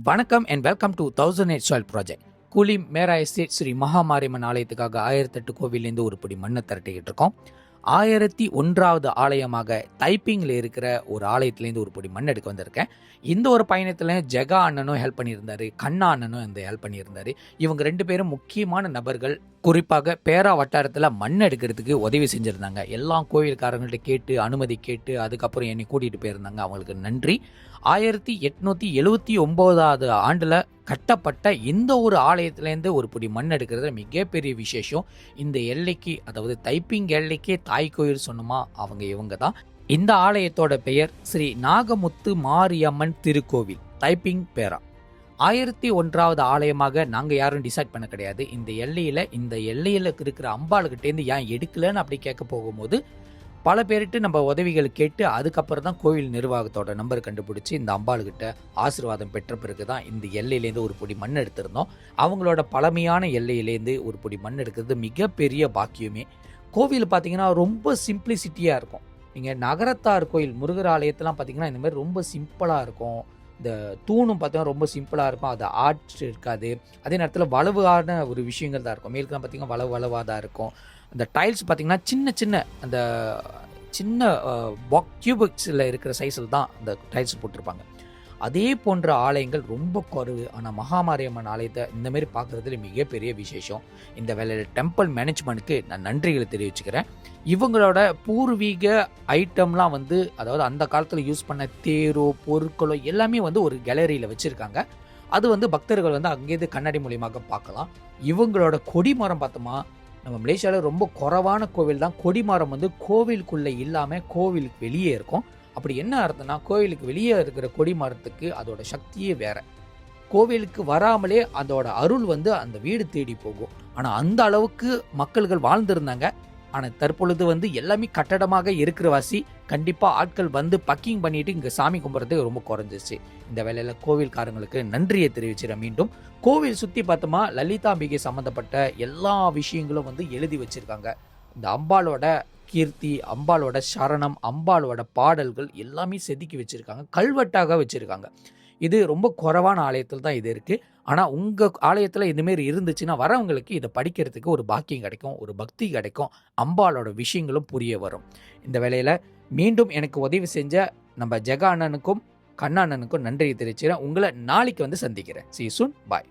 வணக்கம் and welcome to 1008 soil project. கூலி மேரா estate Sri Mahamariamman ஆலயத்துக்காக 1008 கோவிலேருந்து ஒரு படி மண்ணை திரட்டிக்கிட்டு இருக்கோம். 1001வது ஆலயமாக தைப்பிங்கில் இருக்கிற ஒரு ஆலயத்துலேருந்து ஒரு படி மண் எடுக்க வந்திருக்கேன். இந்த ஒரு பயணத்தில் ஜெகா அண்ணனும் ஹெல்ப் பண்ணியிருந்தாரு, கண்ணா அண்ணனும் இந்த ஹெல்ப் பண்ணியிருந்தாரு. இவங்க 2 பேரும் முக்கியமான நபர்கள். குறிப்பாக பேரா வட்டாரத்தில் மண் எடுக்கிறதுக்கு உதவி செஞ்சுருந்தாங்க. எல்லா கோவில்காரங்கள்ட்ட கேட்டு அனுமதி கேட்டு அதுக்கப்புறம் என்னை கூட்டிகிட்டு போயிருந்தாங்க. அவங்களுக்கு நன்றி. 1879வது ஆண்டில் கட்டப்பட்ட இந்த ஒரு ஆலயத்திலேருந்து ஒரு பிடி மண் எடுக்கிறது மிகப்பெரிய விசேஷம். இந்த எல்லைக்கு, அதாவது தைப்பிங் எல்லைக்கே தாய் கோயில் சொன்னோமா இவங்க தான். இந்த ஆலயத்தோட பெயர் ஸ்ரீ நாகமுத்து மாரியம்மன் திருக்கோவில், தைப்பிங் பேரா. 1001வது ஆலயமாக நாங்கள் யாரும் டிசைட் பண்ண கிடையாது. இந்த எல்லையில் இருக்கிற அம்பாளுக்கிட்டேருந்து ஏன் எடுக்கலன்னு அப்படி கேட்க போகும்போது பல பேர்கிட்ட நம்ம உதவிகள் கேட்டு அதுக்கப்புறம் தான் கோவில் நிர்வாகத்தோட நம்பர் கண்டுபிடிச்சி இந்த அம்பாளுக்கிட்ட ஆசீர்வாதம் பெற்ற பிறகு தான் இந்த எல்லையிலேருந்து ஒரு பொடி மண் எடுத்திருந்தோம். அவங்களோட பழமையான எல்லையிலேருந்து ஒரு பொடி மண் எடுக்கிறது மிகப்பெரிய பாக்கியமே. கோவில் பார்த்தீங்கன்னா ரொம்ப சிம்பிளிசிட்டியாக இருக்கும். நீங்கள் நகரத்தார் கோயில் முருகர் ஆலயத்தெலாம் பார்த்தீங்கன்னா இந்த மாதிரி ரொம்ப சிம்பிளாக இருக்கும். இந்த தூணும் பார்த்தீங்கன்னா ரொம்ப சிம்பிளாக இருக்கும். அது ஆர்ட் இருக்காது. அதே நேரத்தில் வளவான ஒரு விஷயங்கள் தான் இருக்கும். மேலுக்குலாம் பார்த்தீங்கன்னா வளவாக தான் இருக்கும். அந்த டைல்ஸ் பார்த்தீங்கன்னா சின்ன கியூபிக்ஸில் இருக்கிற சைஸில் தான் அந்த டைல்ஸ் போட்டிருப்பாங்க. அதே போன்ற ஆலயங்கள் ரொம்ப குறைவு. ஆனால் மகாமாரியம்மன் ஆலயத்தை இந்தமாரி பார்க்குறதுல மிகப்பெரிய விசேஷம். இந்த வேலையில் டெம்பிள் மேனேஜ்மெண்ட்டுக்கு நான் நன்றிகளை தெரிவிச்சுக்கிறேன். இவங்களோட பூர்வீக ஐட்டம்லாம் அதாவது அந்த காலத்தில் யூஸ் பண்ண தேரோ பொருட்களோ எல்லாமே ஒரு கேலரியில் வச்சுருக்காங்க. அது பக்தர்கள் அங்கேருந்து கண்ணாடி மூலியமாக பார்க்கலாம். இவங்களோட கொடிமரம் பார்த்தோமா, நம்ம மலேசியாவில் ரொம்ப குறைவான கோவில் தான் கொடிமரம் கோவிலுக்குள்ளே இல்லாமல் கோவிலுக்கு வெளியே இருக்கும். அப்படி என்ன அர்த்தம்னா, கோவிலுக்கு வெளியே இருக்கிற கொடிமரத்துக்கு அதோட சக்தியே வேற. கோவிலுக்கு வராமலே அதோட அருள் அந்த வீடு தேடி போகும். ஆனால் அந்த அளவுக்கு மக்கள்கள் வாழ்ந்திருந்தாங்க. ஆனால் தற்பொழுது எல்லாமே கட்டடமாக இருக்கிற வாசி கண்டிப்பாக ஆட்கள் பக்கிங் பண்ணிட்டு இங்கே சாமி கும்பிட்றதுக்கு ரொம்ப குறைஞ்சிச்சு. இந்த வேலையில் கோவில்காரங்களுக்கு நன்றியை தெரிவிச்சிட. மீண்டும் கோவில் சுற்றி பார்த்தோமா, லலிதாம்பிகை சம்மந்தப்பட்ட எல்லா விஷயங்களும் எழுதி வச்சிருக்காங்க. இந்த அம்பாளோட கீர்த்தி, அம்பாளோட சரணம், அம்பாளோட பாடல்கள் எல்லாமே செதுக்கி வச்சிருக்காங்க, கல்வெட்டாக வச்சிருக்காங்க. இது ரொம்ப குறைவான ஆலயத்தில் தான் இது இருக்குது. ஆனால் உங்கள் ஆலயத்தில் இதுமாரி இருந்துச்சுன்னா வரவங்களுக்கு இதை படிக்கிறதுக்கு ஒரு பாக்கியம் கிடைக்கும், ஒரு பக்தி கிடைக்கும், அம்பாளோட விஷயங்களும் புரிய வரும். இந்த வேளையில் மீண்டும் எனக்கு உதவி செஞ்ச நம்ம ஜெகா அண்ணனுக்கும் கண்ணா அண்ணனுக்கும் நன்றியை தெரிவிச்சுக்கிறேன். உங்களை நாளைக்கு சந்திக்கிறேன். See you soon. Bye.